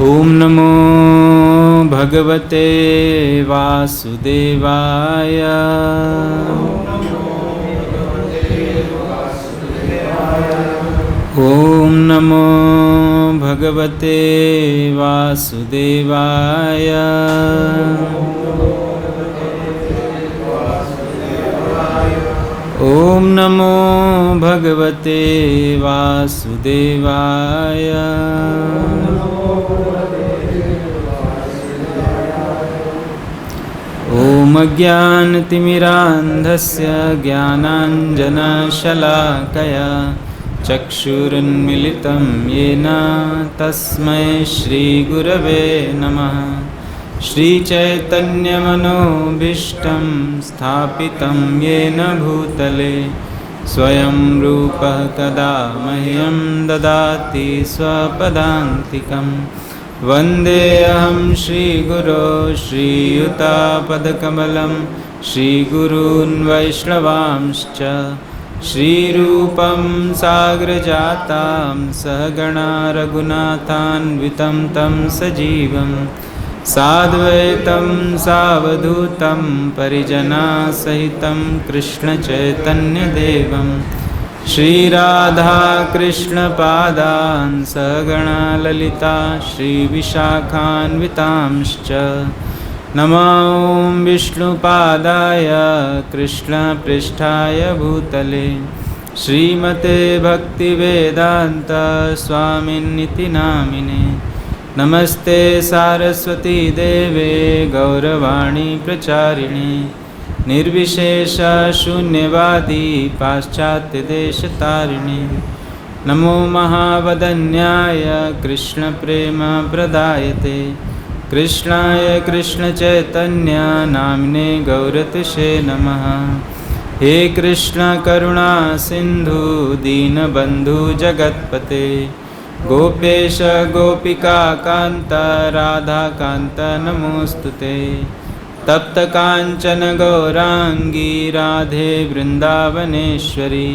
ओम नमो भगवते वासुदेवाय। ओम नमो भगवते वासुदेवाय। ओम नमो भगवते वासुदेवाय। ओम अज्ञानतिमिरान्धस्य ज्ञानाञ्जनशलाकया चक्षुरुन्मिलितं येन तस्मै श्रीगुरवे नमः। श्रीचैतन्यमनोभीष्टं स्थापितं येन भूतले स्वयं रूपः कदा मह्यं ददाति स्वपदान्तिकम्। वन्देऽहं श्रीगुरो श्रीयुतापदकमलं श्रीगुरून् वैष्णवांश्च श्रीरूपं साग्रजातां सहगणा रघुनाथान्वितं तं सजीवं साद्वैतं सावधूतं परिजनासहितं कृष्णचैतन्यदेवं श्रीराधा कृष्णपादान् सहगणा ललिता श्रीविशाखान्वितांश्च नमो विष्णुपादाय कृष्णपृष्ठाय भूतले श्रीमते भक्तिवेदान्त स्वामिन्निति नामिने। नमस्ते सारस्वती देवे गौरवाणी प्रचारिणे निर्विशेष शून्यवादी पाश्चात्यदेशतारिणे। नमो महावदन्याय कृष्णप्रेम प्रदायते कृष्णाय कृष्णचैतन्य नामिने गौरतिषे नमः। हे कृष्ण करुणा सिंधु दीनबंधु जगत्पते गोपेश गोपिका कांत राधा कांत नमोस्तुते। तप्त कांचन गौरांगी राधे वृंदावनेश्वरी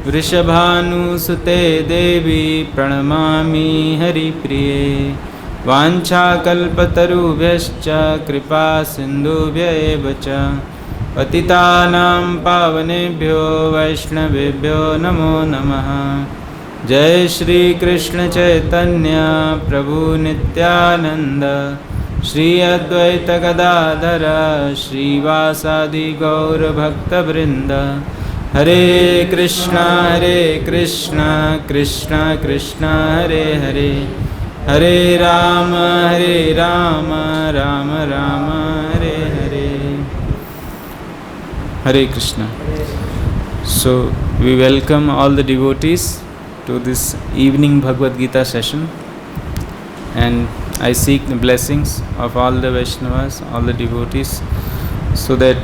वृषभानुसुते देवी प्रणमामि हरिप्रिये। वाञ्छाकल्पतरुभ्यश्च कृपा सिन्धुभ्य एव च पतितानां पावनेभ्यो वैष्णवेभ्यो नमो नमः। जय श्री कृष्ण चैतन्य प्रभु नित्यानंद श्री अद्वैत गदाधर श्रीवासादि गौर भक्तवृंद। हरे Krishna Krishna Krishna Hare Hare Hare Ram Ram Ram Hare Hare. Hare Krishna. So we welcome all the devotees to this evening Bhagavad-Gita session, and I seek the blessings of all the Vaishnavas, all the devotees, so that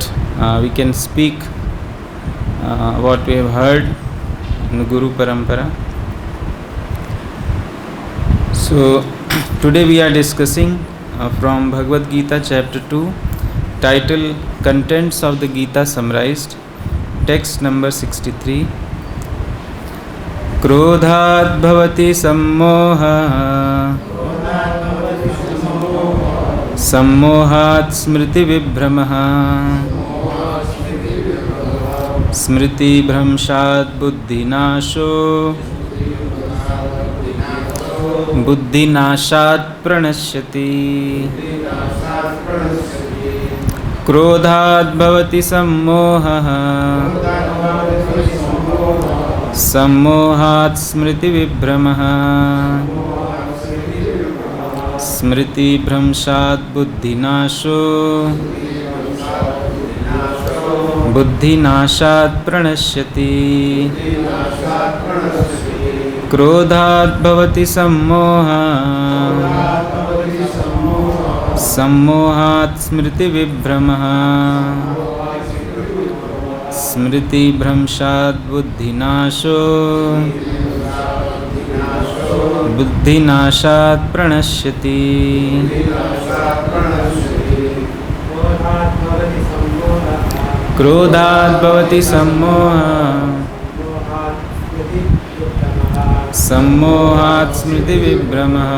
we can speak what we have heard in the Guru Parampara. So today we are discussing from Bhagavad-Gita chapter 2, title Contents of the Gita Summarized, text number 63. Krodhād bhavati sammohaḥ sammohāt smṛti-vibhramaḥ smṛti-bhraṁśād buddhi-nāśo buddhi-nāśāt praṇaśyati। krodhād bhavati sammohaḥ sammohāt smṛti-vibhramaḥ smṛti-bhraṁśād buddhi-nāśo buddhi-nāśāt praṇaśyati। krodhād bhavati sammohaḥ sammohāt smṛti-vibhramaḥ smṛti-bhraṁśād buddhi-nāśo buddhi-nāśāt praṇaśyati। krodhād bhavati sammohaḥ sammohāt smṛti-vibhramaḥ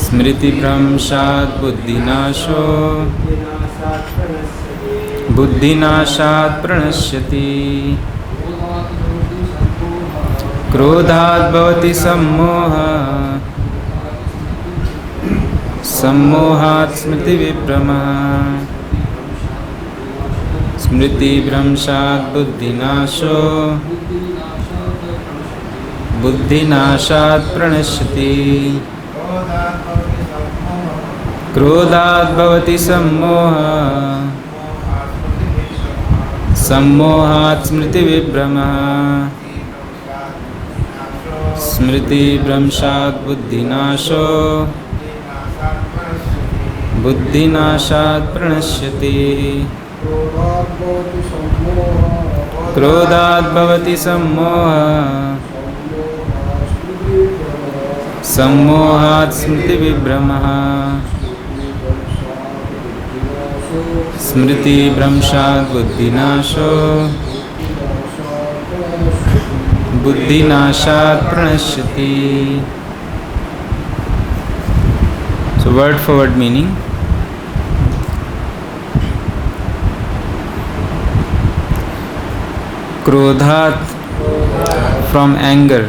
smṛti-bhraṁśād buddhi-nāśo buddhi-nāśāt praṇaśyati krodhād bhavati sammohaḥ sammohāt smṛti-vibhramaḥ smṛti-bhraṁśād buddhi-nāśo buddhi-nāśāt praṇaśyati krodhād bhavati sammohaḥ sammohāt smṛti-vibhramaḥ smṛti-bhraṁśād buddhi-nāśo buddhi-nāśāt praṇaśyati krodhād bhavati sammohaḥ sammohāt smṛti-vibhramaḥ smṛti-bhraṁśād buddhi-nāśo buddhi-nāśāt praṇaśyati. So word for word meaning. Krodhāt, from anger.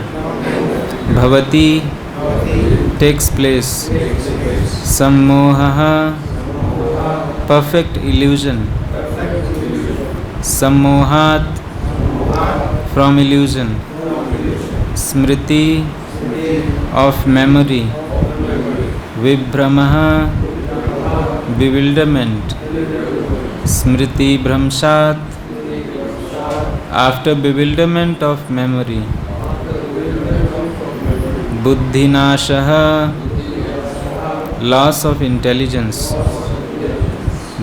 Bhavati, takes place. Sammohaḥ, perfect illusion. Sammohāt, from illusion. Smriti, of memory. Vibhramaḥ, bewilderment. Smṛti-bhraṁśād, after bewilderment of memory. Buddhi-nāśaḥ, loss of intelligence.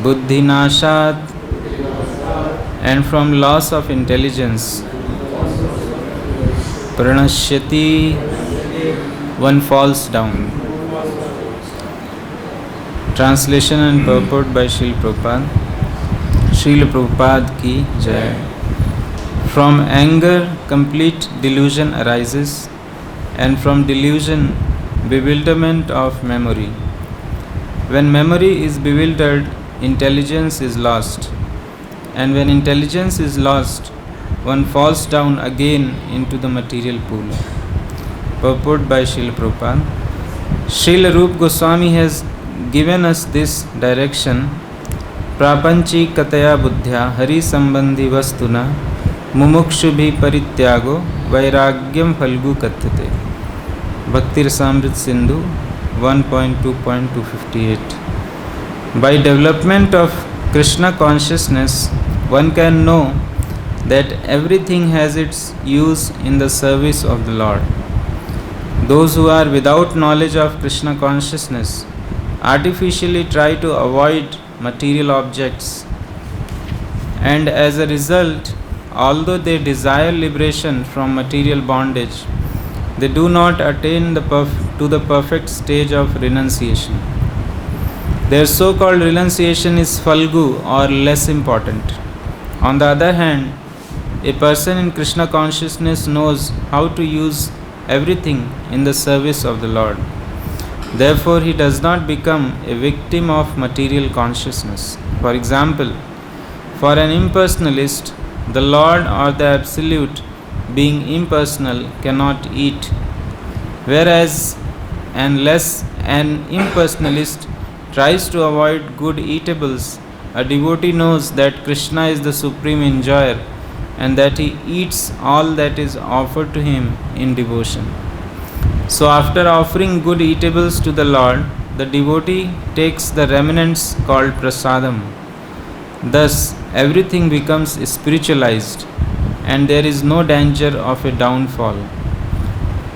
Buddhi-nāśāt, and from loss of intelligence. praṇaśyati, one falls down. Translation and purport by Śrīla Prabhupada. Śrīla Prabhupada ki jai. From anger, complete delusion arises, and from delusion, bewilderment of memory. When memory is bewildered, intelligence is lost, and when intelligence is lost, one falls down again into the material pool. Purport by Śrīla Prabhupada. Śrīla Rūpa Gosvāmī has given us this direction. prāpañcikatayā buddhyā hari sambandhi vastuna mumukshubhi parityago vairagyam phalgu katyate. Bhakti-rasamrit Sindhu 1.2.258. By development of Krishna consciousness, one can know that everything has its use in the service of the Lord. Those who are without knowledge of Krishna consciousness artificially try to avoid material objects, and as a result, although they desire liberation from material bondage, they do not attain to the perfect stage of renunciation. Their so-called renunciation is falgu, or less important. On the other hand, a person in Krishna consciousness knows how to use everything in the service of the Lord. Therefore, he does not become a victim of material consciousness. For example, for an impersonalist, the Lord or the Absolute, being impersonal, cannot eat, whereas unless an impersonalist tries to avoid good eatables, a devotee knows that Krishna is the supreme enjoyer and that he eats all that is offered to him in devotion. So after offering good eatables to the Lord, the devotee takes the remnants called prasadam. Thus, everything becomes spiritualized and there is no danger of a downfall.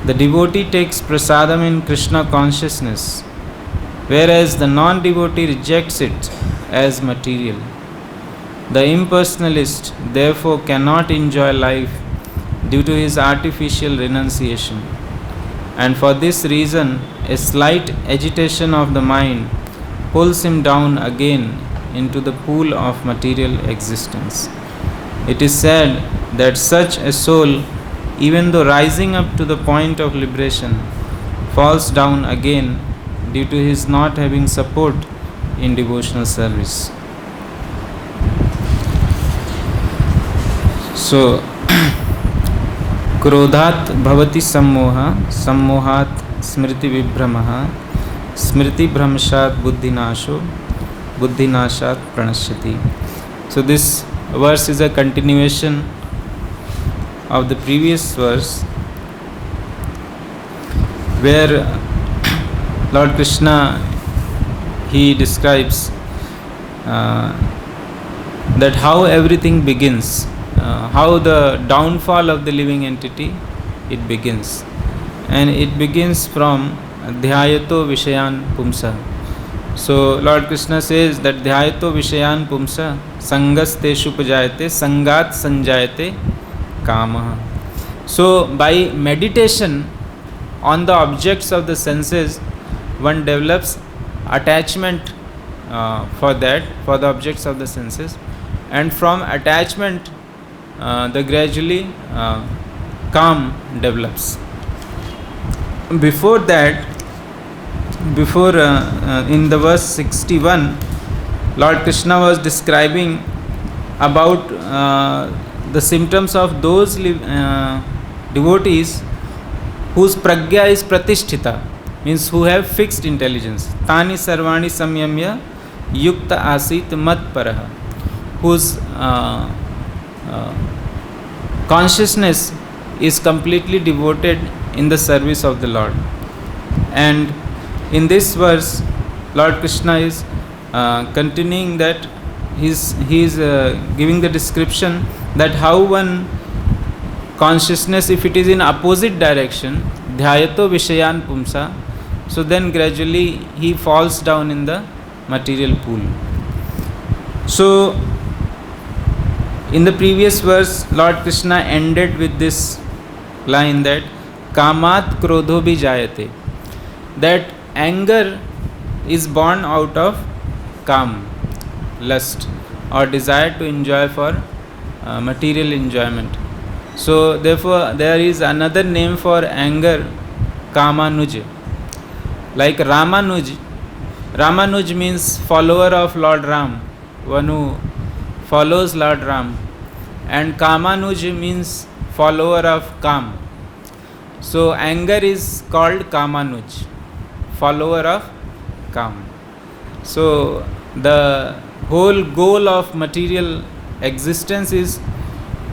The devotee takes prasadam in Krishna consciousness, whereas the non-devotee rejects it as material. The impersonalist therefore cannot enjoy life due to his artificial renunciation, and for this reason a slight agitation of the mind pulls him down again into the pool of material existence. It is said that such a soul, even though rising up to the point of liberation, falls down again due to his not having support in devotional service. So, krodhāt bhavati sammohaḥ, sammohāt smṛti-vibhramaḥ, smṛti-bhraṁśād buddhi-nāśo, buddhi-nāśāt praṇaśyati. So this verse is a continuation of the previous verse, where Lord Krishna, he describes that how everything begins, how the downfall of the living entity, it begins. And it begins from dhyayato vishayan pumsa. So Lord Krishna says that dhyayato vishayan pumsa sangas teshu pajayate sangat sanjayate kamaha. So by meditation on the objects of the senses, one develops attachment for the objects of the senses, and from attachment the gradually calm develops. Before that, in the verse 61, Lord Krishna was describing about the symptoms of those devotees whose pragya is pratisthita, means who have fixed intelligence. Tani sarvani samyamya yukta asit matparaha, whose consciousness is completely devoted in the service of the Lord. And in this verse, Lord Krishna is continuing that he is giving the description that how one consciousness, if it is in opposite direction, dhyayato vishayan pumsa, so then gradually he falls down in the material pool. So in the previous verse, Lord Krishna ended with this line that kamat krodho bhi jayate, that anger is born out of kam, lust or desire to enjoy for material enjoyment. So therefore there is another name for anger, kamanuj. Like Ramanuj means follower of Lord Ram, one who follows Lord Ram, and kamanuj means follower of kam. So anger is called kamanuj, follower of kam. So the whole goal of material existence is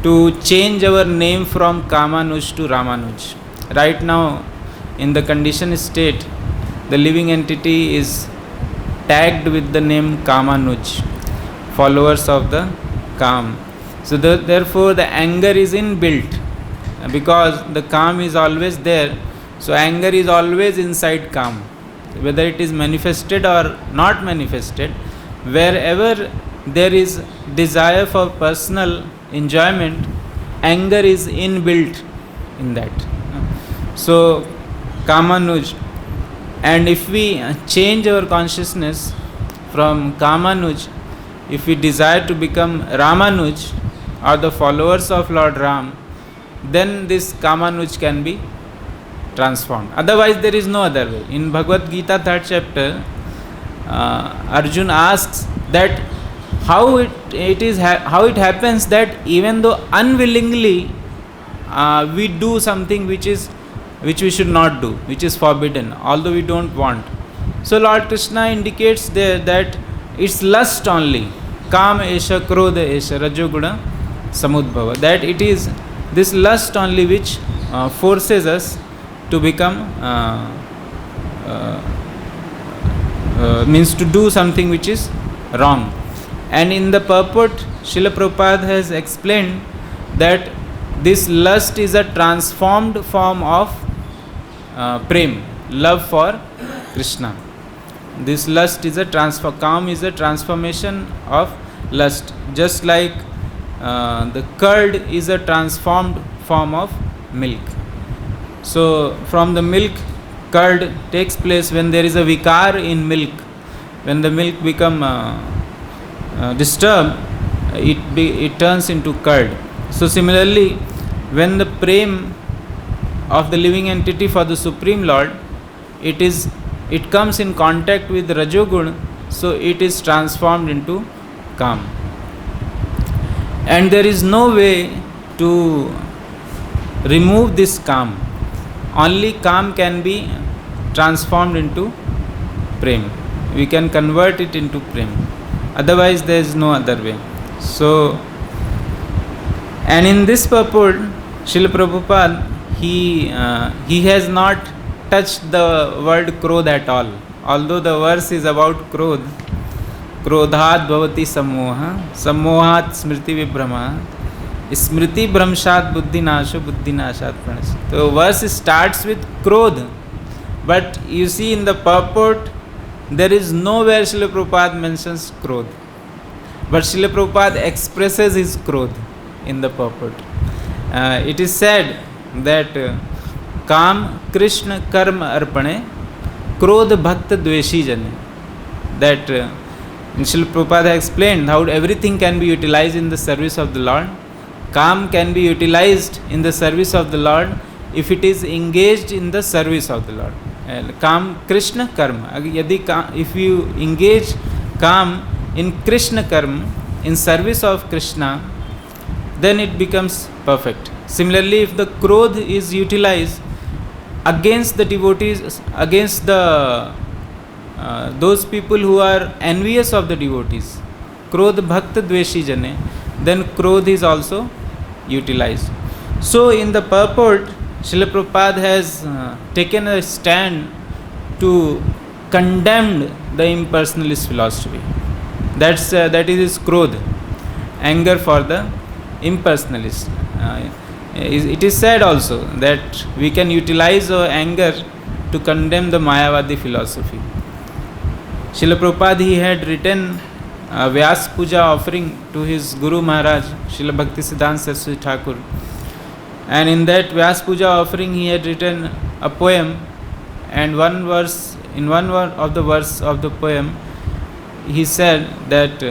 to change our name from kamanuj to Ramanuj. Right now, in the conditioned state, the living entity is tagged with the name kamanuj, followers of the kam. So therefore the anger is inbuilt, because the kam is always there. So anger is always inside kam, whether it is manifested or not manifested. Wherever there is desire for personal enjoyment, anger is inbuilt in that. So kamanuj. And if we change our consciousness from kamanuj, if we desire to become Ramanuj or the followers of Lord Ram, then this kamanuj can be transformed. Otherwise there is no other way. In Bhagavad-Gita 3rd chapter, Arjuna asks that how it happens that even though unwillingly we do something which we should not do, which is forbidden, although we don't want. So Lord Krishna indicates there that it's lust only, kam esha krodha esha rajoguna samudbhava, that it is this lust only which forces us to become means to do something which is wrong. And in the purport, Śrīla Prabhupada has explained that this lust is a transformed form of prem, love for Krishna. This lust is kam is a transformation of lust, just like the curd is a transformed form of milk. So from the milk, curd takes place when there is a vikar in milk. When the milk become disturbed, it turns into curd. So similarly, when the prem of the living entity for the Supreme Lord, it is it comes in contact with Rajogun, so it is transformed into Kam. And there is no way to remove this Kam. Only Kam can be transformed into Prem. We can convert it into Prem. Otherwise, there is no other way. So, and in this purport, Srila Prabhupada, he has not touched the word krodh at all. Although the verse is about krodh, krodhād bhavati sammohaḥ, sammohāt smṛti-vibhramaḥ, smṛti-bhraṁśād buddhi-nāśo, buddhi-nāśāt praṇaśyati. So verse starts with krodh, but you see in the purport, there is nowhere Srila Prabhupada mentions krodh. But Srila Prabhupada expresses his krodh in the purport. It is said that Kam Krishna Karma Arpane Krodh Bhakta Dveshi Jane. That Srila Prabhupada explained how everything can be utilized in the service of the Lord. Kam can be utilized in the service of the Lord if it is engaged in the service of the Lord. Kam Krishna Karma. If you engage Kam in Krishna Karma, in service of Krishna, then it becomes perfect. Similarly, if the krodh is utilized against the devotees, against the those people who are envious of the devotees, krodh bhakta dveshi jane, then krodh is also utilized. So in the purport, Srila Prabhupada has taken a stand to condemn the impersonalist philosophy. That is his krodh, anger for the impersonalist. It is said also that we can utilize our anger to condemn the Mayavadi philosophy. Srila Prabhupada, he had written a Vyas Puja offering to his Guru Maharaj, Srila Bhaktisiddhanta Saraswati Thakur. And in that Vyas Puja offering, he had written a poem, and in one of the verse of the poem, he said that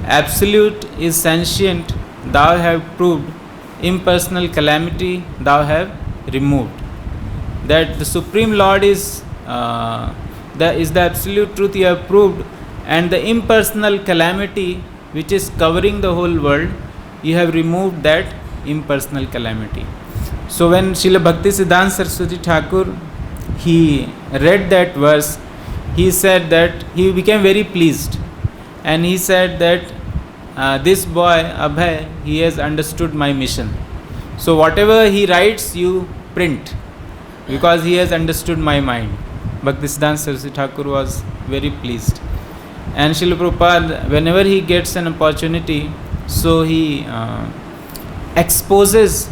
absolute is sentient, thou have proved, impersonal calamity thou have removed. That the Supreme Lord is the absolute truth you have proved, and the impersonal calamity which is covering the whole world, you have removed that impersonal calamity. So when Srila Bhaktisiddhanta Saraswati Thakur, he read that verse, he said that he became very pleased, and he said that this boy Abhay, he has understood my mission. So whatever he writes, you print, because he has understood my mind. Bhaktisiddhanta Saraswati Thakur was very pleased. And Srila Prabhupada, whenever he gets an opportunity, so he exposes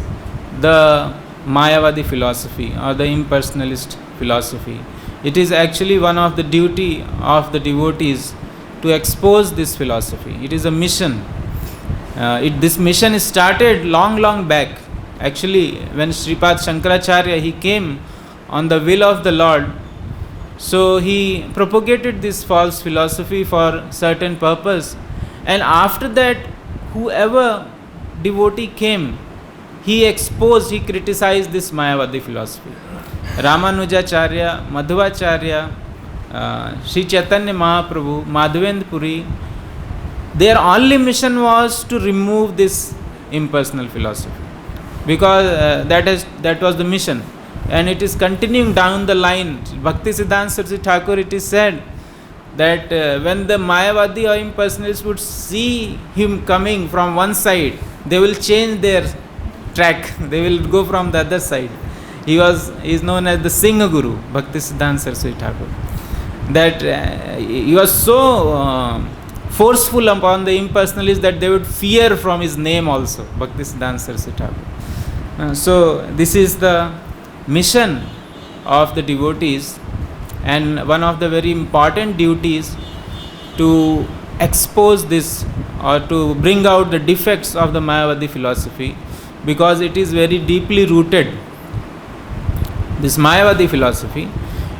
the Mayavadi philosophy or the impersonalist philosophy. It is actually one of the duty of the devotees to expose this philosophy. It is a mission. This mission started long back. Actually, when Sripad Shankaracharya, he came on the will of the Lord, so he propagated this false philosophy for certain purpose, and after that, whoever devotee came, he criticized this Mayavadi philosophy. Ramanujacharya, Madhvacharya, Sri Chaitanya Mahaprabhu, Madhavendra Puri, their only mission was to remove this impersonal philosophy, because that was the mission, and it is continuing down the line. Bhaktisiddhanta Saraswati Thakur, it is said that when the Mayavadi or impersonalists would see him coming from one side, they will change their track, they will go from the other side. He is known as the Singha Guru, Bhaktisiddhanta Saraswati Thakur. That he was so forceful upon the impersonalists that they would fear from his name also, Bhaktisiddhanta Saraswati Thakur. So this is the mission of the devotees, and one of the very important duties to expose this or to bring out the defects of the Mayavadi philosophy, because it is very deeply rooted. This Mayavadi philosophy,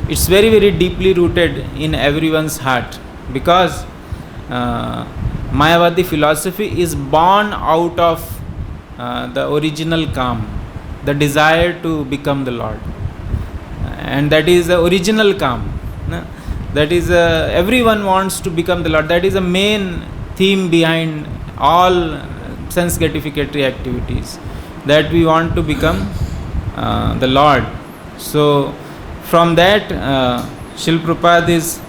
it's very deeply rooted in everyone's heart, because Mayavadi philosophy is born out of the original Kam, the desire to become the Lord, and that is the original Kam. No? That is, everyone wants to become the Lord. That is a main theme behind all sense gratificatory activities, that we want to become the Lord. So from that, Śrīla Prabhupada is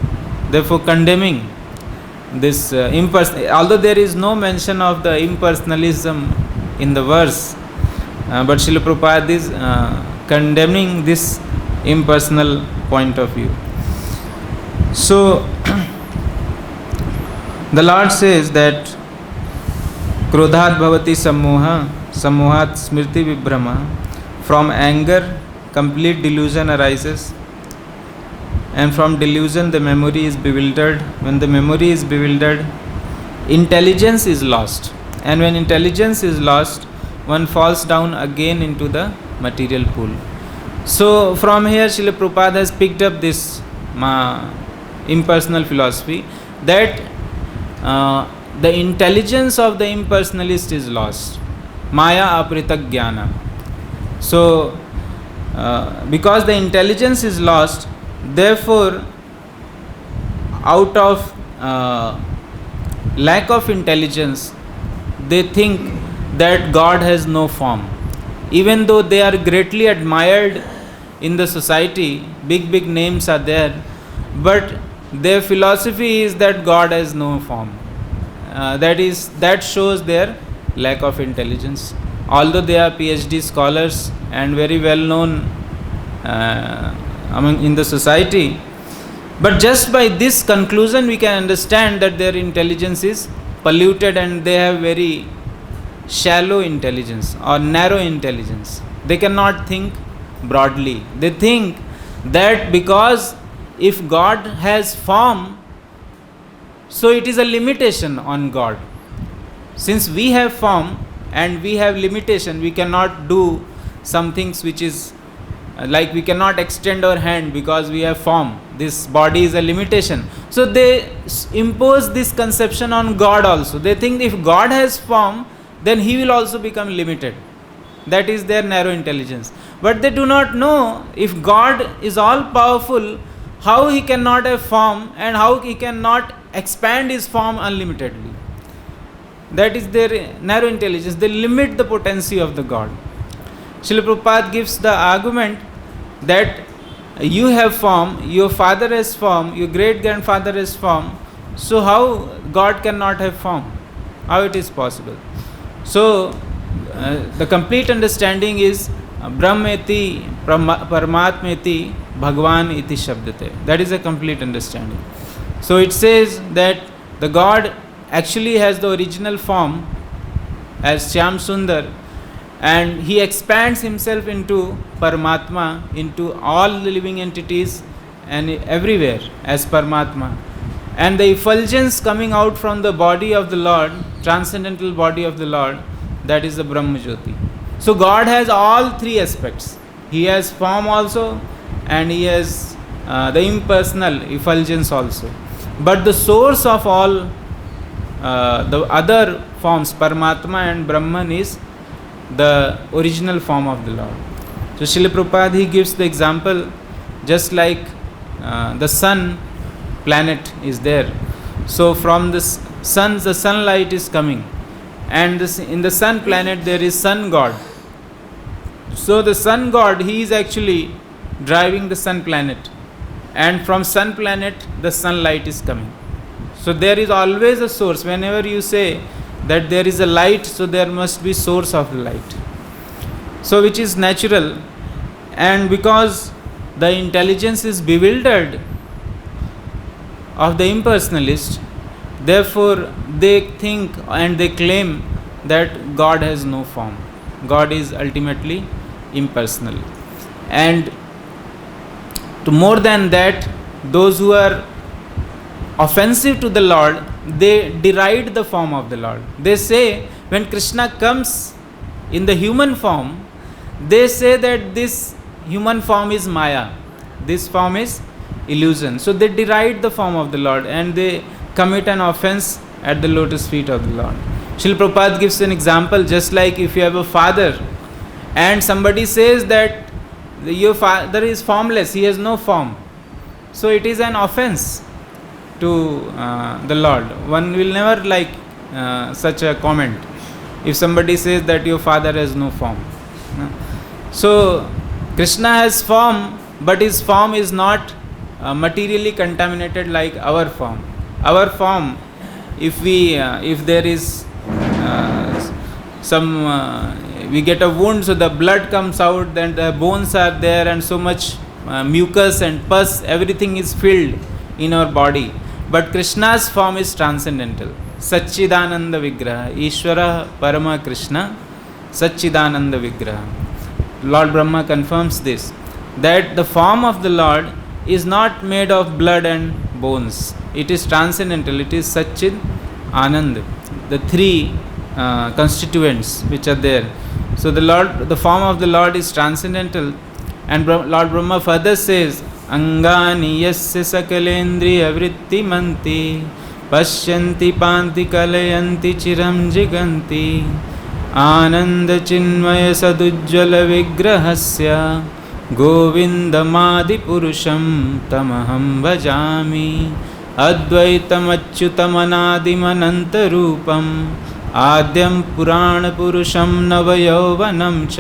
therefore condemning this although there is no mention of the impersonalism in the verse, but Śrīla Prabhupada is condemning this impersonal point of view. So the Lord says that krodhād bhavati sammohāt smṛti-vibhramaḥ. From anger complete delusion arises, and from delusion the memory is bewildered. When the memory is bewildered, intelligence is lost, and when intelligence is lost, one falls down again into the material pool. So from here Śrīla Prabhupada has picked up this impersonal philosophy, that the intelligence of the impersonalist is lost. Maya aprita jnana. So because the intelligence is lost, therefore out of lack of intelligence, they think that God has no form. Even though they are greatly admired in the society, big names are there, but their philosophy is that God has no form. That shows their lack of intelligence. Although they are PhD scholars and very well known in the society, but just by this conclusion we can understand that their intelligence is polluted and they have very shallow intelligence or narrow intelligence. They cannot think broadly. They think that because if God has form, so it is a limitation on God. Since we have form and we have limitation, we cannot do some things which is like we cannot extend our hand because we have form. This body is a limitation. So they impose this conception on God also. They think if God has form, then he will also become limited. That is their narrow intelligence. But they do not know, if God is all powerful, how he cannot have form and how he cannot expand his form unlimitedly. That is their narrow intelligence. They limit the potency of the God. Śrīla Prabhupada gives the argument that you have form, your father has form, your great grandfather has form, so how God cannot have form? How it is possible? So the complete understanding is Brahmeti Paramatmeti Bhagavan iti shabdate. That is a complete understanding. So it says that the God actually has the original form as Shyam Sundar, and he expands himself into Paramatma, into all the living entities and everywhere as Paramatma. And the effulgence coming out from the body of the Lord, transcendental body of the Lord, that is the Brahma Jyoti. So God has all three aspects. He has form also, and he has the impersonal effulgence also. But the source of all the other forms, Paramatma and Brahman, is the original form of the Lord. So Śrīla Prabhupada, he gives the example, just like the sun planet is there. So from the sun, the sunlight is coming, and in the sun planet there is sun god. So the sun god, he is actually driving the sun planet, and from sun planet the sunlight is coming. So there is always a source. Whenever you say that there is a light, so there must be source of the light, so which is natural. And because the intelligence is bewildered of the impersonalist, therefore they think and they claim that God has no form. God is ultimately impersonal. And to more than that, those who are offensive to the Lord, they deride the form of the Lord. They say when Krishna comes in the human form, they say that this human form is Maya, this form is illusion. So they deride the form of the Lord and they commit an offense at the lotus feet of the Lord. Śrīla Prabhupada gives an example, just like if you have a father and somebody says that your father is formless, he has no form. So it is an offense to the Lord. One will never like such a comment. If somebody says that your father has no form. So Krishna has form, but his form is not materially contaminated like our form. Our form, if there is we get a wound, so the blood comes out, then the bones are there, and so much mucus and pus, everything is filled in our body. But Krishna's form is transcendental. Satchidananda Vigraha. Ishvara Parama Krishna Satchidananda Vigraha. Lord Brahma confirms this, that the form of the Lord is not made of blood and bones. It is transcendental. It is Satchid Ananda. The three constituents which are there. So the form of the Lord is transcendental. And Lord Brahma further says, Angani yasya sakalendriya vritti manti pashyanti panti kalayanti chiram jiganti Ananda chinmaya sadujjala vigrahasya govindamadi purusham tamaham bhajami advaitam achyutam anadim ananta rupam आद्यं पुराण पुरुषं नवयौवनं च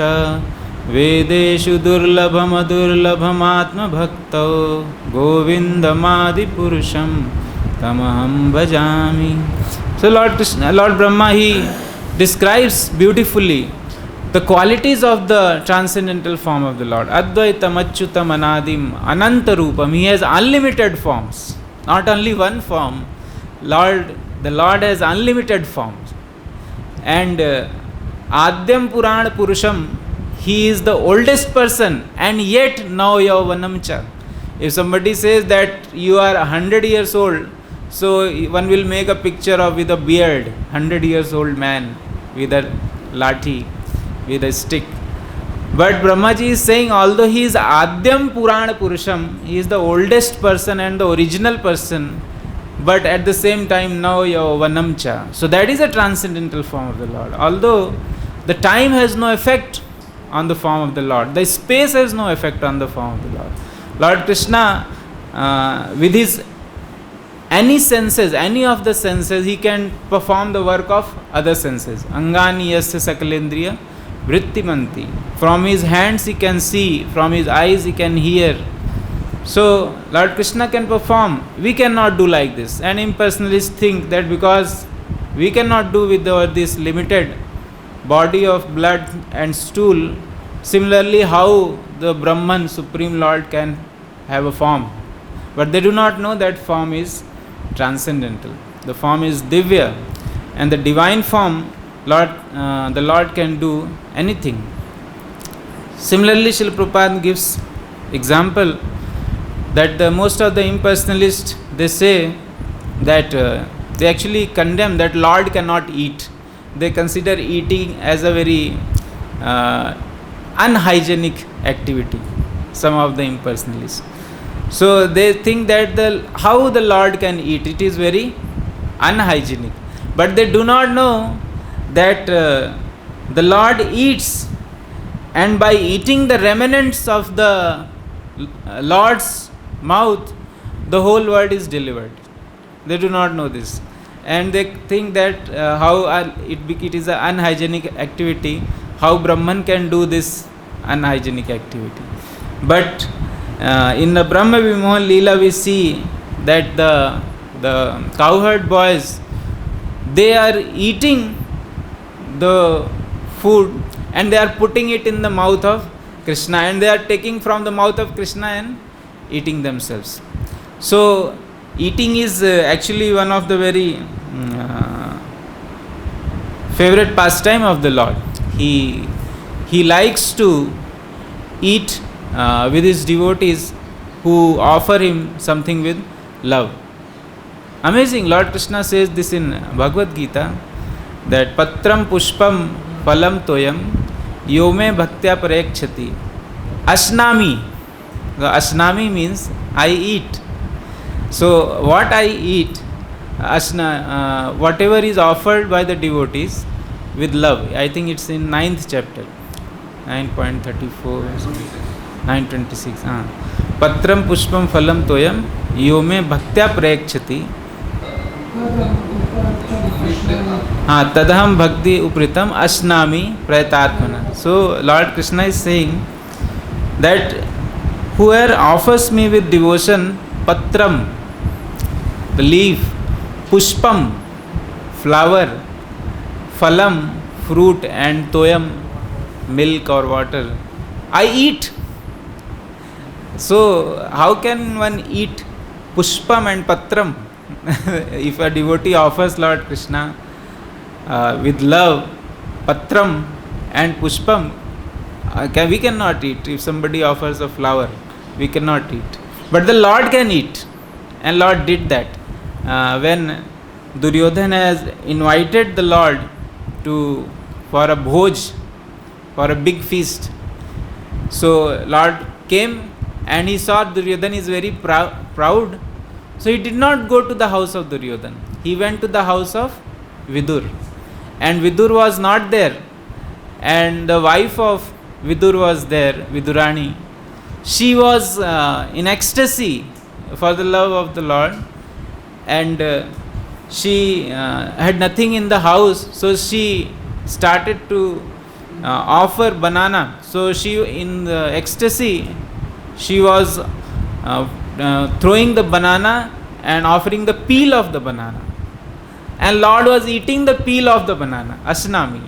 वेदेषु दुर्लभम दुर्लभमात्मभक्तो गोविन्दमादिपुरुषं तमहं भजामि. So Lord Brahma, he describes beautifully the qualities of the transcendental form of the Lord. Advaitam achyutam anadim ananta rupam. He has unlimited forms, not only one form. The Lord has unlimited forms. And Adyam Purana Purusham, he is the oldest person, and yet now Yauvanam cha. If somebody says that you are 100 years old, so one will make a picture with a beard, 100 years old man with a lathi, with a stick. But Brahmaji is saying, although he is Adyam Purana Purusham, he is the oldest person and the original person, but at the same time now Yauvanam cha. So that is a transcendental form of the Lord. Although the time has no effect on the form of the Lord, the space has no effect on the form of the Lord. Lord Krishna, with his any of the senses, he can perform the work of other senses. Angani yasya sakalendriya vrittimanti. From his hands he can see, from his eyes he can hear. So Lord Krishna can perform. We cannot do like this. And impersonalists think that because we cannot do with this limited body of blood and stool, similarly how the Brahman, Supreme Lord, can have a form. But they do not know that form is transcendental. The form is divya. And the divine form, the Lord can do anything. Similarly, Śrīla Prabhupada gives example that most of the impersonalists, they say that they actually condemn that Lord cannot eat. They consider eating as a very unhygienic activity, some of the impersonalists. So they think that how the Lord can eat, it is very unhygienic. But they do not know that the Lord eats, and by eating the remnants of the Lord's mouth, the whole world is delivered. They do not know this, and they think that how it is an unhygienic activity, how Brahman can do this unhygienic activity. But in the Brahma Vimohan Leela we see that the cowherd boys, they are eating the food and they are putting it in the mouth of Krishna, and they are taking from the mouth of Krishna and eating themselves. So eating is actually one of the very favorite pastime of the Lord. He likes to eat with his devotees who offer him something with love. Amazing. Lord Krishna says this in Bhagavad-Gita, that patram pushpam phalam toyam yome bhaktya prayakkshati asnami. The asnami means I eat. So what I eat, whatever is offered by the devotees with love. I think it's in 9th chapter, 9.34, 9.26. patram pushpam phalam toyam yo me bhaktya prayakshati tadaham bhakti upritam asnami prayatatmana. So Lord Krishna is saying that whoever offers me with devotion patram, the leaf, pushpam, flower, phalam, fruit, and toyam, milk or water, I eat. So how can one eat pushpam and patram? If a devotee offers Lord Krishna with love patram and pushpam, we cannot eat. If somebody offers a flower, we cannot eat. But the Lord can eat, and Lord did that. When Duryodhana has invited the Lord for a bhoj, for a big feast, so Lord came and he saw Duryodhana is very proud. So he did not go to the house of Duryodhana. He went to the house of Vidur. And Vidur was not there. And the wife of Vidur was there, Vidurani. She was in ecstasy for the love of the Lord. And she had nothing in the house. So she started to offer banana. So she, in the ecstasy, she was throwing the banana and offering the peel of the banana. And Lord was eating the peel of the banana, asnami.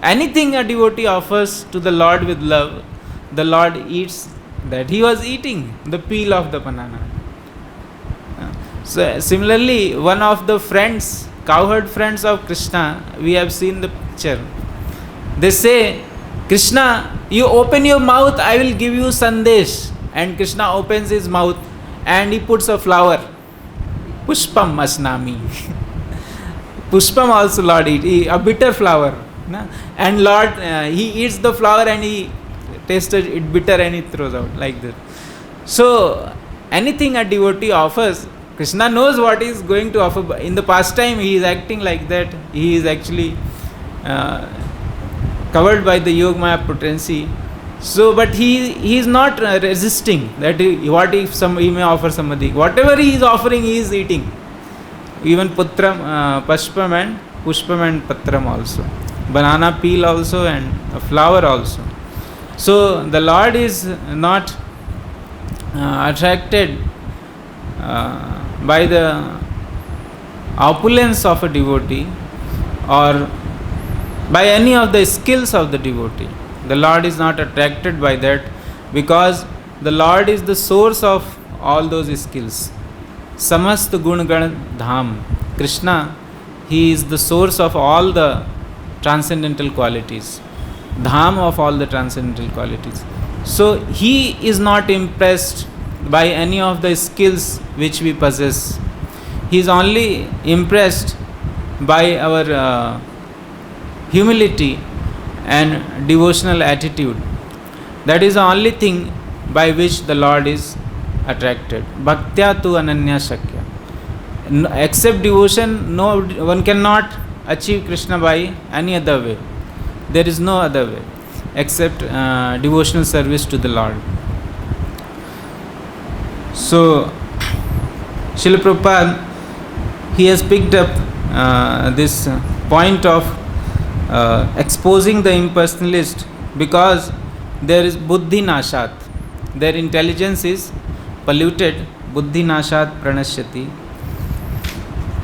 Anything a devotee offers to the Lord with love, the Lord eats that. He was eating the peel of the banana. So similarly, one of the friends, cowherd friends of Krishna, we have seen the picture. They say, Krishna, you open your mouth, I will give you sandesh. And Krishna opens his mouth and he puts a flower. Pushpam asnami. Pushpam also Lord eat, a bitter flower. And Lord, he eats the flower and he tasted it bitter and he throws out like that. So anything a devotee offers, Krishna knows what he is going to offer. In the pastime he is acting like that. He is actually covered by the Yogamaya potency. So, but he is not resisting that what if he may offer somebody. Whatever he is offering, he is eating. Even pushpam and patram also. Banana peel also and a flower also. So, the Lord is not attracted by the opulence of a devotee or by any of the skills of the devotee. The Lord is not attracted by that because the Lord is the source of all those skills. Samast gun gan dham. Krishna, he is the source of all the transcendental qualities. Dham of all the transcendental qualities. So he is not impressed by any of the skills which we possess. He is only impressed by our humility and devotional attitude. That is the only thing by which the Lord is attracted. Bhaktya tu ananya shakya. Except devotion, no one cannot achieve Krishna by any other way. There is no other way except devotional service to the Lord. So Śrīla Prabhupada, he has picked up this point of exposing the impersonalist because there is buddhi-nāśāt. Their intelligence is polluted. Buddhi-nāśāt praṇaśyati.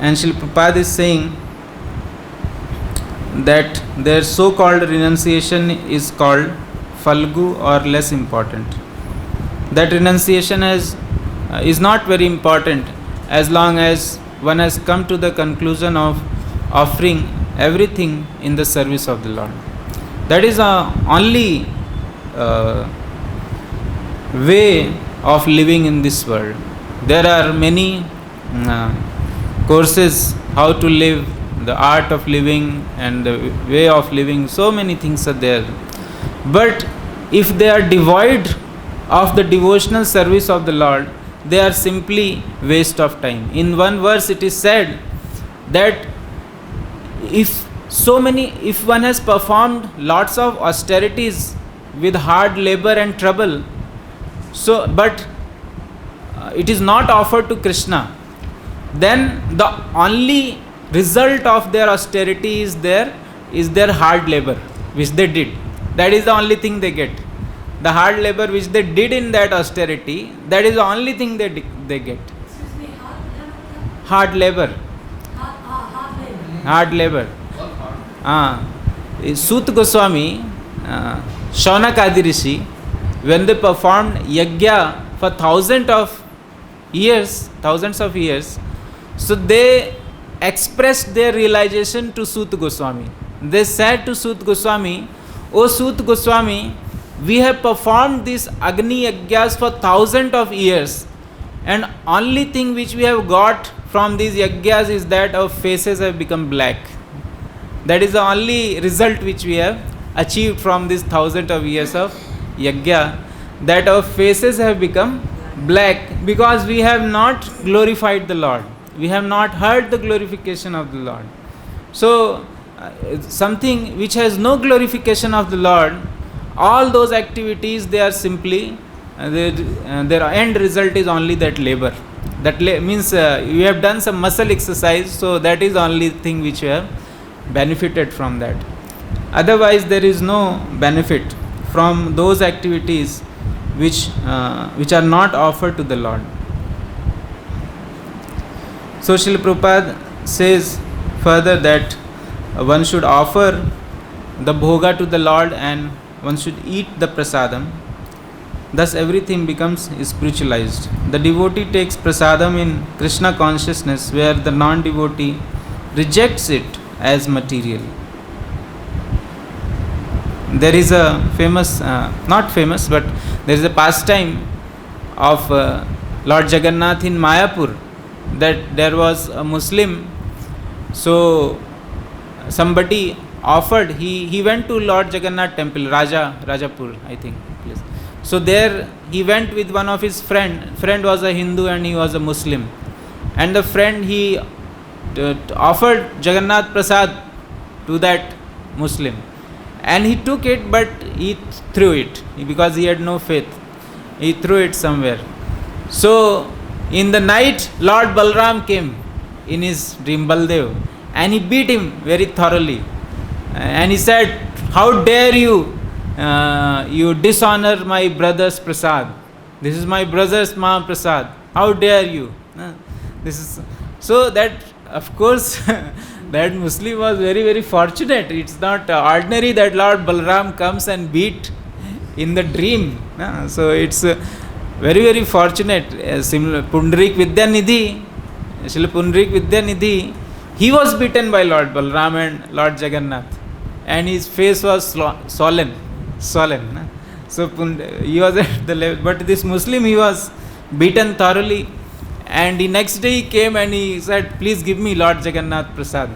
And Śrīla Prabhupada is saying that their so-called renunciation is called falgu or less important. That renunciation is not very important as long as one has come to the conclusion of offering everything in the service of the Lord. That is the only way of living in this world. There are many courses how to live, the art of living and the way of living, so many things are there. But if they are devoid of the devotional service of the Lord, they are simply waste of time. In one verse it is said that if one has performed lots of austerities with hard labor and trouble, but it is not offered to Krishna, then the only result of their austerity is their hard labor which they did. That is the only thing they get. The hard labor which they did in that austerity, that is the only thing they get. Excuse me, Hard labor. Hard labor. Sut Goswami, Shaunak Adi Rishi, when they performed yajna for thousands of years, so they expressed their realization to Sut Goswami. They said to Sut Goswami, "O Sut Goswami, we have performed these Agni Yajnas for thousands of years, and only thing which we have got from these yajnas is that our faces have become black. That is the only result which we have achieved from these thousands of years of yajna, that our faces have become black because we have not glorified the Lord. We have not heard the glorification of the Lord." So, something which has no glorification of the Lord, all those activities, they are simply, their end result is only that labor. That means you have done some muscle exercise, so that is the only thing which you have benefited from that. Otherwise, there is no benefit from those activities which are not offered to the Lord. So Śrīla Prabhupada says further that one should offer the bhoga to the Lord and one should eat the prasadam. Thus everything becomes spiritualized. The devotee takes prasadam in Krishna consciousness, where the non-devotee rejects it as material. There is a famous, not famous, but there is a pastime of Lord Jagannath in Mayapur, that there was a Muslim. So somebody offered, he went to Lord Jagannath temple, Rajapur, I think. Please. So there he went with one of his friend was a Hindu and he was a Muslim, and the friend, he offered Jagannath Prasad to that Muslim, and he took it, but he threw it because he had no faith. He threw it somewhere. So in the night, Lord Balram came in his dream, Baldev, and he beat him very thoroughly, and he said, "How dare you you dishonor my brother's prasad? This is my brother's Mahaprasad. How dare you?" This is so that, of course, that Muslim was very, very fortunate. It's not ordinary that Lord Balram comes and beat in the dream. So it's very, very fortunate. Similar Pundarik Vidyanidhi, Srila Pundarik Vidyanidhi, he was beaten by Lord Balram and Lord Jagannath, and his face was swollen. So he was at the level, but this Muslim, he was beaten thoroughly, and the next day he came and he said, "Please give me Lord Jagannath Prasad.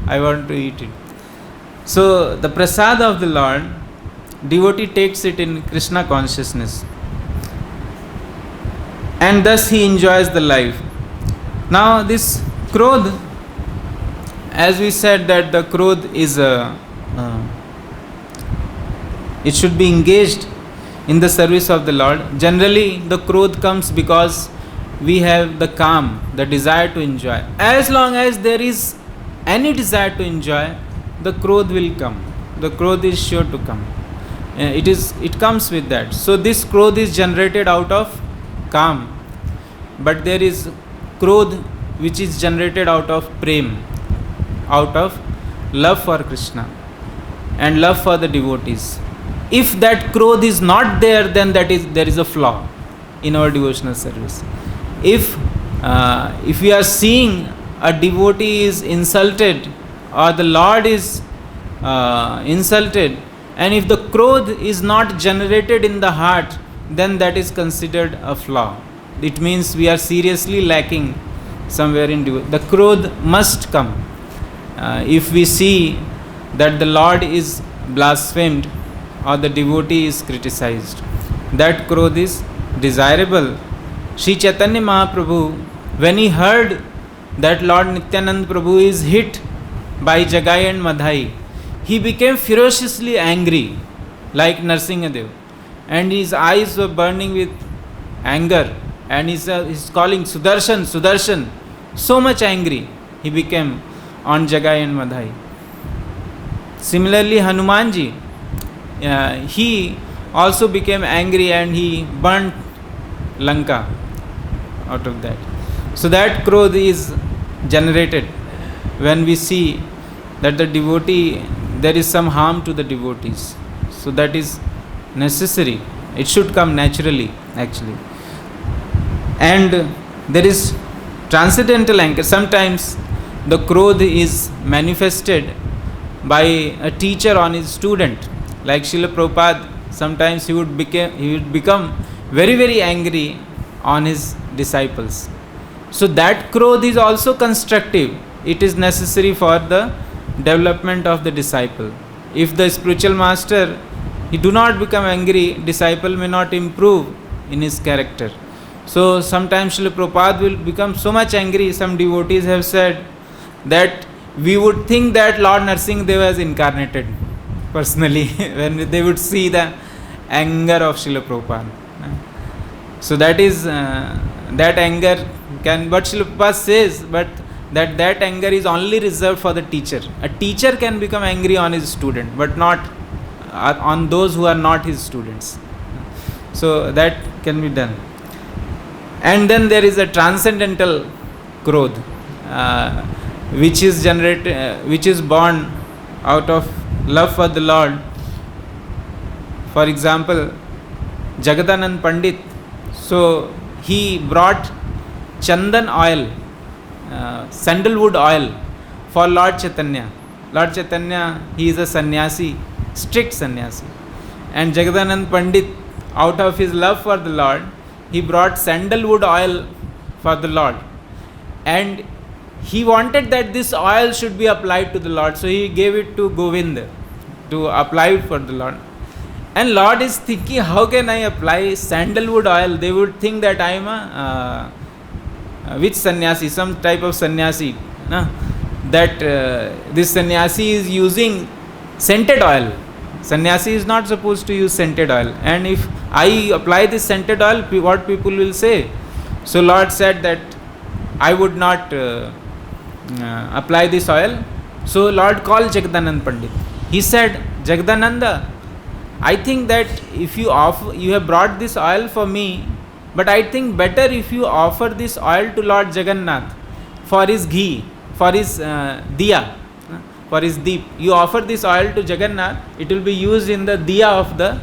I want to eat it." So the Prasad of the Lord, devotee takes it in Krishna consciousness, and thus he enjoys the life. Now this krodh, as we said that the krodh is it should be engaged in the service of the Lord. Generally the krodh comes because we have the kam, the desire to enjoy. As long as there is any desire to enjoy, the krodh will come. The krodh is sure to come. It comes with that. So this krodh is generated out of kam, but there is krodh which is generated out of prem, out of love for Krishna and love for the devotees. If that krodh is not there, then there is a flaw in our devotional service. If we are seeing a devotee is insulted or the Lord is insulted, and if the krodh is not generated in the heart, then that is considered a flaw. It means we are seriously lacking somewhere in devotion. The krodh must come. If we see that the Lord is blasphemed or the devotee is criticized, that krodh is desirable. Sri Chaitanya Mahaprabhu, when he heard that Lord Nityanand Prabhu is hit by Jagai and Madhai, he became ferociously angry like Narsingadev, and his eyes were burning with anger, and he's calling Sudarshan, Sudarshan. So much angry he became on Jagai and Madhai. Similarly, Hanumanji, he also became angry and he burnt Lanka out of that. So that krodh is generated when we see that the devotee, there is some harm to the devotees. So that is necessary. It should come naturally, actually. And there is transcendental anger. Sometimes the krodh is manifested by a teacher on his student. Like Śrīla Prabhupada, sometimes he would become very, very angry on his disciples. So that krodh is also constructive. It is necessary for the development of the disciple. If the spiritual master, he do not become angry, disciple may not improve in his character. So sometimes Śrīla Prabhupada will become so much angry. Some devotees have said that we would think that Lord Narasimha is incarnated personally when they would see the anger of Śrīla Prabhupada. So that is that anger can, but Śrīla Prabhupada says, but that anger is only reserved for the teacher. A teacher can become angry on his student, but not on those who are not his students. So that can be done. And then there is a transcendental krodh, which is generated, which is born out of love for the Lord. For example, Jagadanand Pandit, so he brought chandan oil, sandalwood oil for Lord Chaitanya. Lord Chaitanya, he is a sannyasi, strict sannyasi. And Jagadanand Pandit, out of his love for the Lord, he brought sandalwood oil for the Lord. And he wanted that this oil should be applied to the Lord. So he gave it to Govinda to apply it for the Lord. And Lord is thinking, how can I apply sandalwood oil? They would think that I am which sannyasi, some type of sannyasi. No? That this sannyasi is using scented oil. Sannyasi is not supposed to use scented oil. And if I apply this scented oil, what people will say? So Lord said that I would not apply this oil. So Lord called Jagadanand Pandit. He said, Jagadananda, I think that if you have brought this oil for me, but I think better if you offer this oil to Lord Jagannath for his ghee, for his diya, for his deep. You offer this oil to Jagannath, it will be used in the diya of the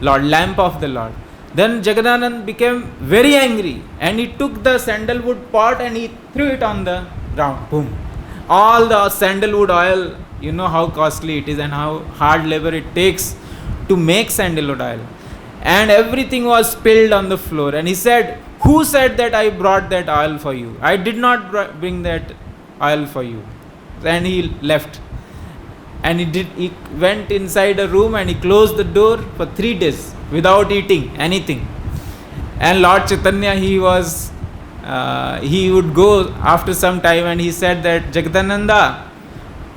Lord, lamp of the Lord. Then Jagadanand became very angry and he took the sandalwood pot and he threw it on the ground. Boom. All the sandalwood oil, you know how costly it is and how hard labor it takes to make sandalwood oil. And everything was spilled on the floor. And he said, who said that I brought that oil for you? I did not bring that oil for you. And he left. And he went inside a room and he closed the door for 3 days without eating anything. And Lord Chaitanya, he would go after some time and he said that, Jagadananda,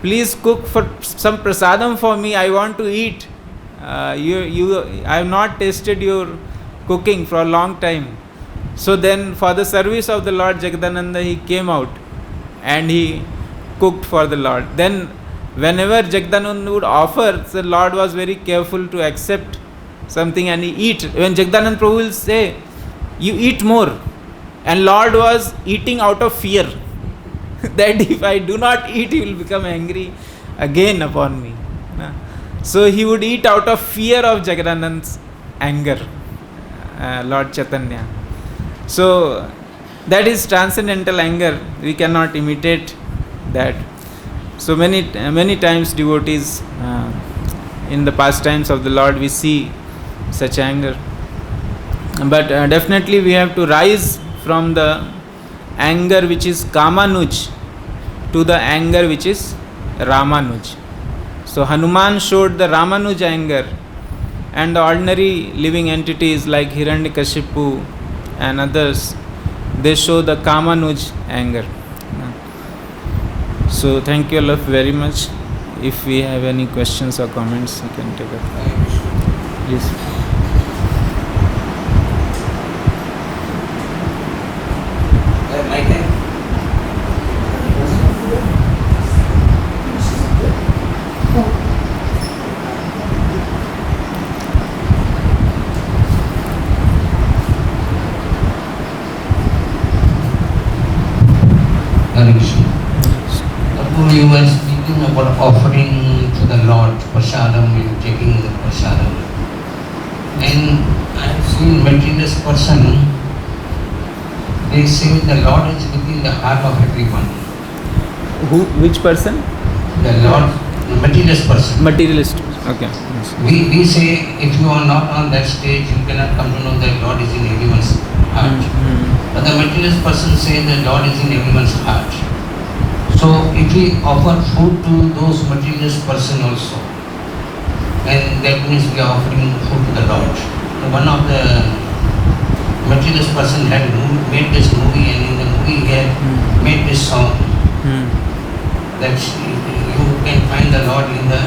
please cook for some prasadam for me. I want to eat. I have not tasted your cooking for a long time. So then for the service of the Lord Jagadananda, he came out and he cooked for the Lord. Then whenever Jagadananda would offer, the Lord was very careful to accept something and he eat. When Jagadanand Prabhu will say, you eat more. And Lord was eating out of fear that if I do not eat, he will become angry again upon me. So he would eat out of fear of Jagadanand's anger, Lord Chaitanya. So that is transcendental anger. We cannot imitate that. So many times devotees in the pastimes of the Lord, we see such anger. But definitely we have to rise from the anger which is Kamanuj to the anger which is Ramanuj. So Hanuman showed the Ramanuj anger, and the ordinary living entities like Hiranyakashipu and others, they show the Kamanuj anger. So thank you all very much. If we have any questions or comments, you can take it. Please. Suppose you were speaking about offering to the Lord prasadam and taking the prasadam. And I have seen materialist person, they say the Lord is within the heart of everyone. Which person? The Lord, the materialist person. Materialist. Okay. Yes. We say if you are not on that stage, you cannot come to know that Lord is in everyone's heart. But the materialist person says that Lord is in everyone's heart. So if we offer food to those materialist person also, and that means we are offering food to the Lord. One of the materialist person had made this movie, and in the movie he had made this song that you can find the Lord in the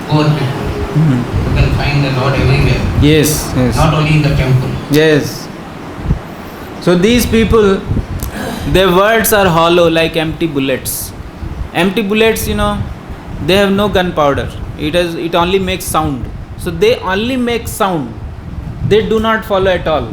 poor people. You can find the Lord everywhere. Yes, yes. Not only in the temple. Yes. So these people, their words are hollow like empty bullets. Empty bullets, they have no gunpowder. It only makes sound. So they only make sound. They do not follow at all.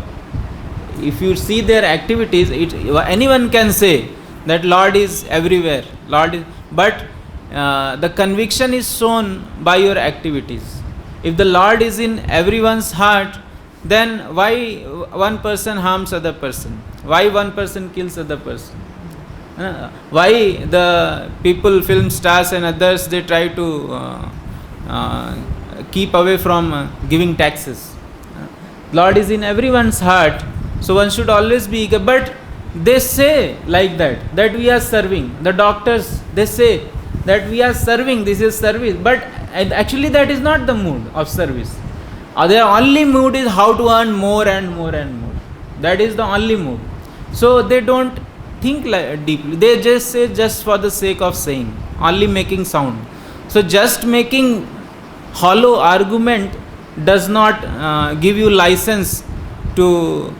If you see their activities, anyone can say that Lord is everywhere. But the conviction is shown by your activities. If the Lord is in everyone's heart, then why one person harms other person? Why one person kills other person? Why the people, film stars and others, they try to keep away from giving taxes? Lord is in everyone's heart, so one should always be eager. But they say like that we are serving. The doctors, they say that we are serving, this is service. But actually that is not the mood of service. Their only mood is how to earn more and more and more. That is the only mood. So they don't think deeply. They just say just for the sake of saying, only making sound. So just making hollow argument does not give you license to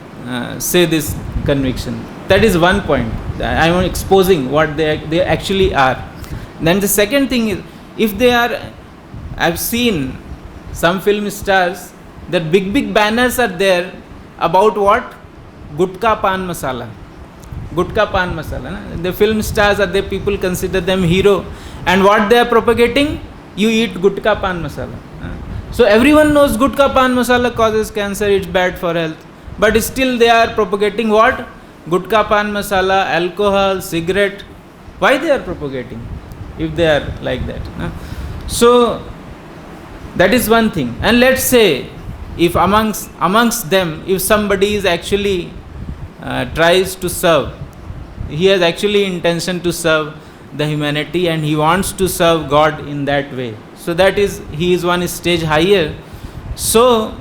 say this conviction. That is one point. I am exposing what they actually are. Then the second thing is, if they are, I've seen some film stars, that big banners are there about what? Gutka pan masala. Gutka pan masala. Na? The film stars are there, people consider them hero. And what they are propagating? You eat gutka pan masala. So everyone knows gutka pan masala causes cancer, it's bad for health. But still they are propagating what? Gutka pan masala, alcohol, cigarette. Why they are propagating? If they are like that. So that is one thing. And let's say if amongst them, if somebody is actually tries to serve, he has actually intention to serve the humanity and he wants to serve God in that way. So that is, he is one stage higher. So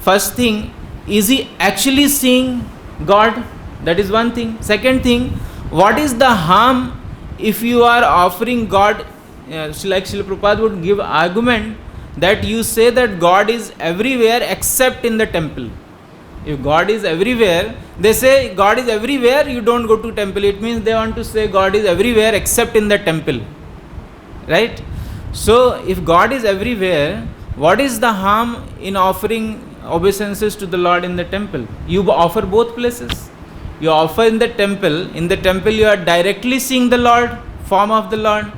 first thing, is he actually seeing God? That is one thing. Second thing, what is the harm if you are offering God? Like Śrīla Prabhupada would give argument that you say that God is everywhere except in the temple. If God is everywhere, they say God is everywhere, you don't go to temple. It means they want to say God is everywhere except in the temple. Right? So if God is everywhere, what is the harm in offering obeisances to the Lord in the temple? You offer both places. You offer in the temple you are directly seeing the Lord, form of the Lord,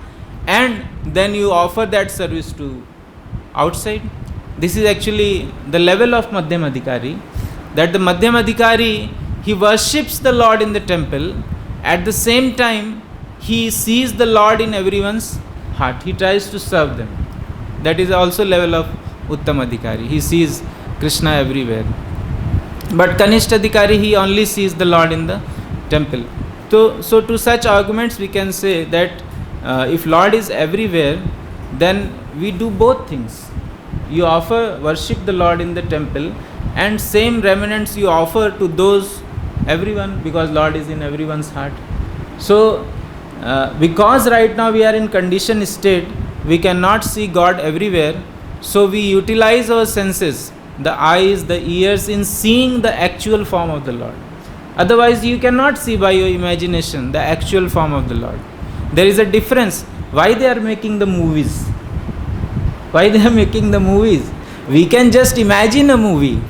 and then you offer that service to outside. This is actually the level of Madhyam Adhikari, that the Madhyam Adhikari, he worships the Lord in the temple, at the same time he sees the Lord in everyone's heart, he tries to serve them. That is also level of Uttam Adhikari, he sees Krishna everywhere. But Kanishta Adhikari, he only sees the Lord in the temple. So to such arguments we can say that if Lord is everywhere, then we do both things. You offer worship the Lord in the temple, and same remnants you offer to those everyone, because Lord is in everyone's heart. So because right now we are in conditioned state, we cannot see God everywhere, so we utilize our senses, the eyes, the ears, in seeing the actual form of the Lord. Otherwise you cannot see by your imagination the actual form of the Lord. There is a difference. Why they are making the movies? Why they are making the movies? We can just imagine a movie.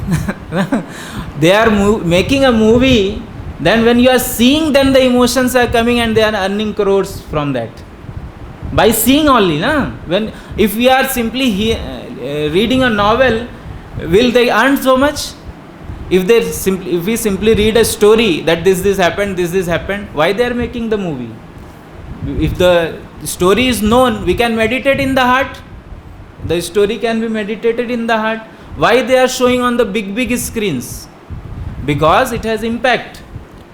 They are making a movie Then when you are seeing, then the emotions are coming and they are earning crores from that. By seeing only, na? If we are simply reading a novel, will they earn so much? If we simply read a story that this happened, why they are making the movie? If the story is known, we can meditate in the heart. The story can be meditated in the heart. Why they are showing on the big screens? Because it has impact.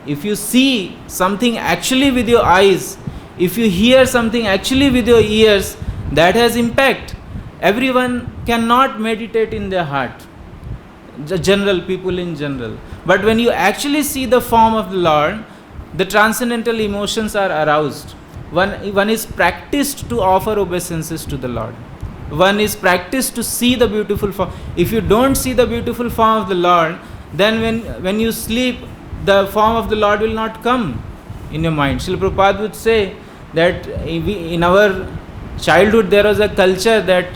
If you see something actually with your eyes, if you hear something actually with your ears, that has impact. Everyone cannot meditate in their heart. The general people in general. But when you actually see the form of the Lord, the transcendental emotions are aroused. One is practiced to offer obeisances to the Lord. One is practiced to see the beautiful form. If you don't see the beautiful form of the Lord, then when you sleep, the form of the Lord will not come in your mind. Śrīla Prabhupada would say that in our childhood there was a culture that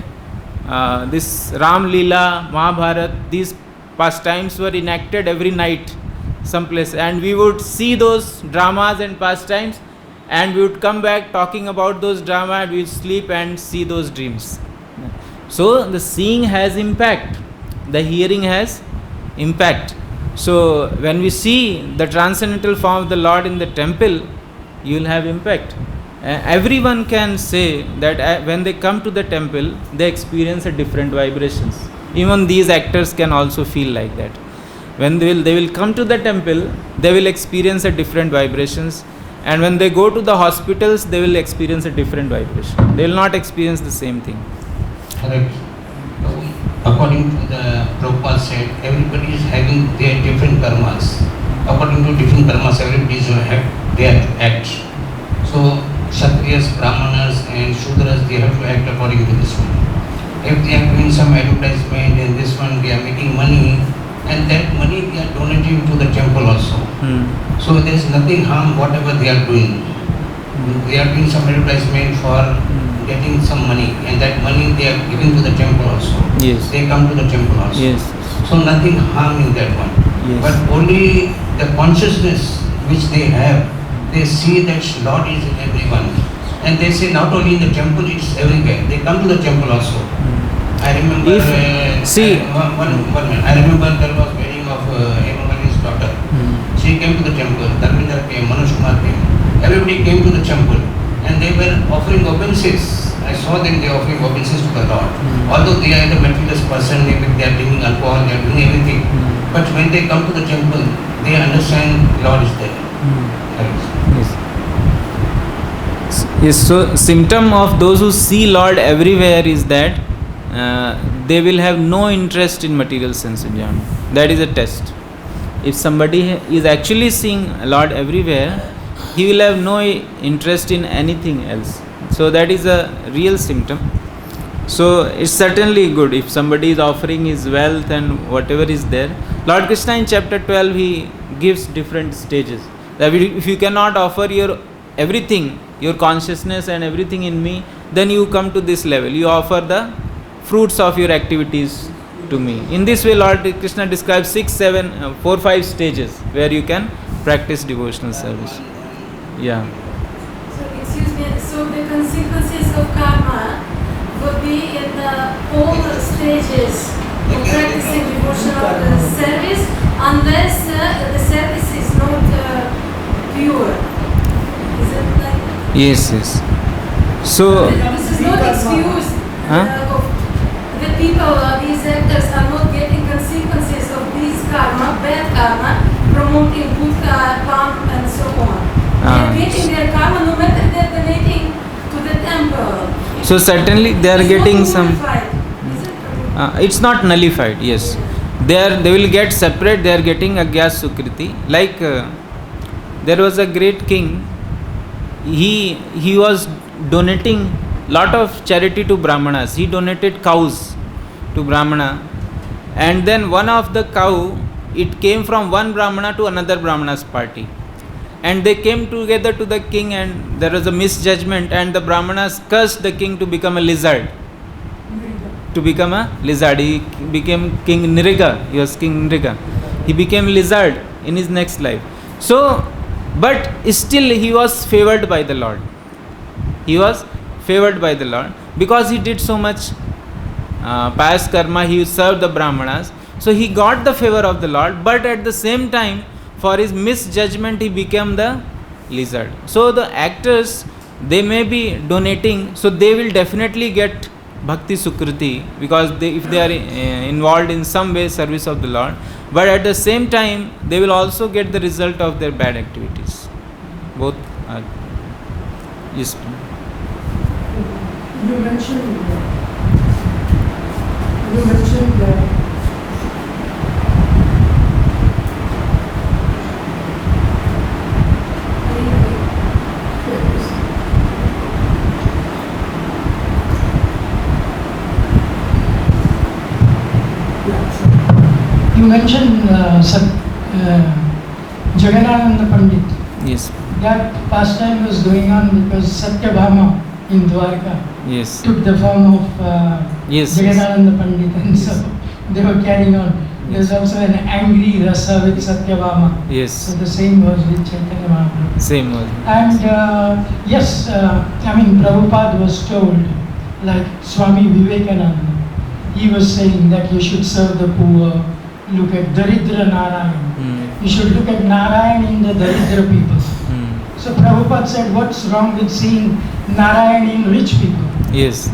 this Ram Leela, Mahabharat, these pastimes were enacted every night someplace, and we would see those dramas and pastimes, and we would come back talking about those dramas, and we would sleep and see those dreams. So the seeing has impact, the hearing has impact. So when we see the transcendental form of the Lord in the temple, you will have impact. Everyone can say that when they come to the temple, they experience a different vibrations. Even these actors can also feel like that. When they will come to the temple, they will experience a different vibrations. And when they go to the hospitals, they will experience a different vibration. They will not experience the same thing. Correct. According to the Prabhupada said, everybody is having their different karmas. According to different karmas, everybody is have their act. So Kshatriyas, Brahmanas and Shudras, they have to act according to this one. If they are doing some advertisement and this one, they are making money, and that money they are donating to the temple also. So there is nothing harm whatever they are doing. They are doing some advertisement for getting some money, and that money they are giving to the temple also. Yes. They come to the temple also. Yes. So nothing harm in that one. Yes. But only the consciousness which they have, they see that Lord is in everyone. And they say not only in the temple, it is everywhere. They come to the temple also. I remember one minute. I remember there was wedding of Emmanuel's daughter. She came to the temple. Dharmendra came, Manoj Kumar came. Everybody came to the temple, and they were offering obeisances. I saw them, they offering obeisances to the Lord. Although they are the materialist person, maybe they are drinking alcohol, they are doing everything. But when they come to the temple, they understand Lord is there. Yes. So symptom of those who see Lord everywhere is that they will have no interest in material sense enjoyment. That is a test. If somebody is actually seeing Lord everywhere, he will have no interest in anything else. So that is a real symptom. So it's certainly good if somebody is offering his wealth and whatever is there. Lord Krishna in chapter 12, he gives different stages. That if you cannot offer your everything, your consciousness and everything in me, then you come to this level. You offer the fruits of your activities to me. In this way, Lord Krishna describes 4, 5 stages where you can practice devotional service. Yeah. So, excuse me, so the consequences of karma would be in all the stages of practicing devotional service unless the service is not pure. Is it like that? Yes. So this is not excuse of the people, these actors are not getting consequences of these karma, bad karma, promoting good karma and so on. They are getting their karma no matter they are donating to the temple. So certainly they are getting some. Is it It's not nullified. Yes, they will get separate. They are getting agyas sukriti. Like there was a great king. He was donating lot of charity to brahmanas. He donated cows to brahmana, and then one of the cow, it came from one brahmana to another brahmana's party. And they came together to the king, and there was a misjudgment, and the brahmanas cursed the king to become a lizard. He became King Nriga. He was King Nriga. He became lizard in his next life. So, but still he was favored by the Lord. He was favored by the Lord because he did so much pious karma, he served the Brahmanas. So he got the favor of the Lord, but at the same time, for his misjudgment, he became the lizard. So the actors, they may be donating, so they will definitely get bhakti sukriti because if they are involved in some way service of the Lord, but at the same time they will also get the result of their bad activities. Both are useful. You mentioned Jagannath Pandit. Yes. That pastime was going on because Satyabhama in Dwarka Yes. took the form of Yes. Jagannath Pandit, and so they were carrying on. There's also an angry rasa with Satyabhama. Yes. So the same was with Chaitanya Mahaprabhu. Same was. And yes, Prabhupada was told, like Swami Vivekananda, he was saying that you should serve the poor, look at Daridra Narayan. You should look at Narayan in the Daridra people. So Prabhupada said, what's wrong with seeing Narayan in rich people? Yes.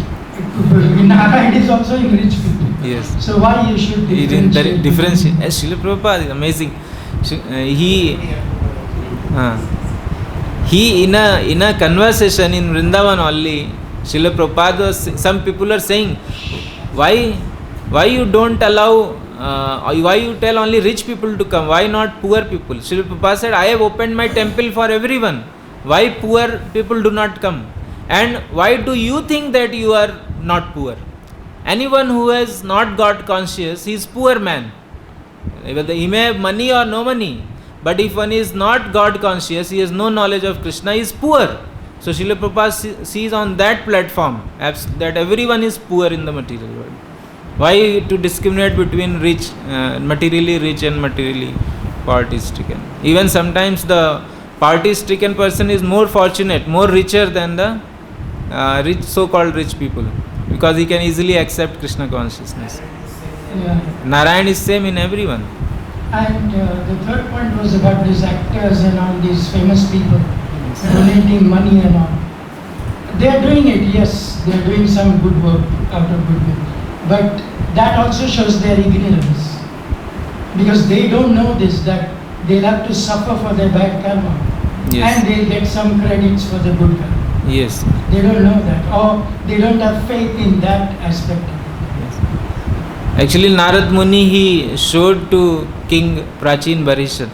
Narayan is also in rich people. Yes. So why you should differentiate? Differentiate. Śrīla Prabhupada is amazing. He in a conversation in Vrindavan only, Śrīla Prabhupada was, some people are saying, why you don't allow, why you tell only rich people to come, why not poor people? Śrīla Prabhupada said, I have opened my temple for everyone. Why poor people do not come? And why do you think that you are not poor? Anyone who has not got conscious, he is poor man. Whether he may have money or no money, but if one is not God conscious, he has no knowledge of Krishna, he is poor. So Śrīla Prabhupada sees on that platform that everyone is poor in the material world. Why to discriminate between rich, materially rich and materially poverty-stricken? Even sometimes the poverty-stricken person is more fortunate, more richer than the rich, so-called rich people, because he can easily accept Krishna consciousness. Yeah. Narayan is same in everyone. And the third point was about these actors and all these famous people donating money and all. They are doing it, yes, they are doing some good work out of goodwill. But that also shows their ignorance. Because they don't know this, that they'll have to suffer for their bad karma. Yes. And they'll get some credits for the good karma. Yes. They don't know that, or they don't have faith in that aspect. Yes. Actually, Narad Muni, he showed to King Prachin Barishad,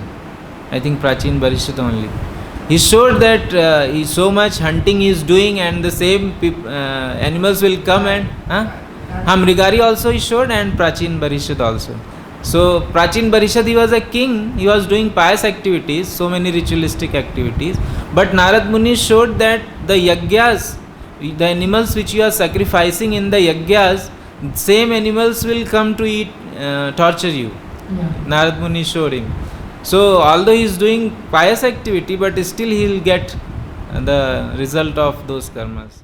I think Prachin Barishad only. He showed that so much hunting he is doing, and the same animals will come and Mrigari also he showed, and Prachin Barishad also. So Prachin Barishad, he was a king, he was doing pious activities, so many ritualistic activities. But Narad Muni showed that the yagyas, the animals which you are sacrificing in the yagyas, same animals will come to eat, torture you. Yeah. Narad Muni showed him. So although he is doing pious activity, but still he will get the result of those karmas.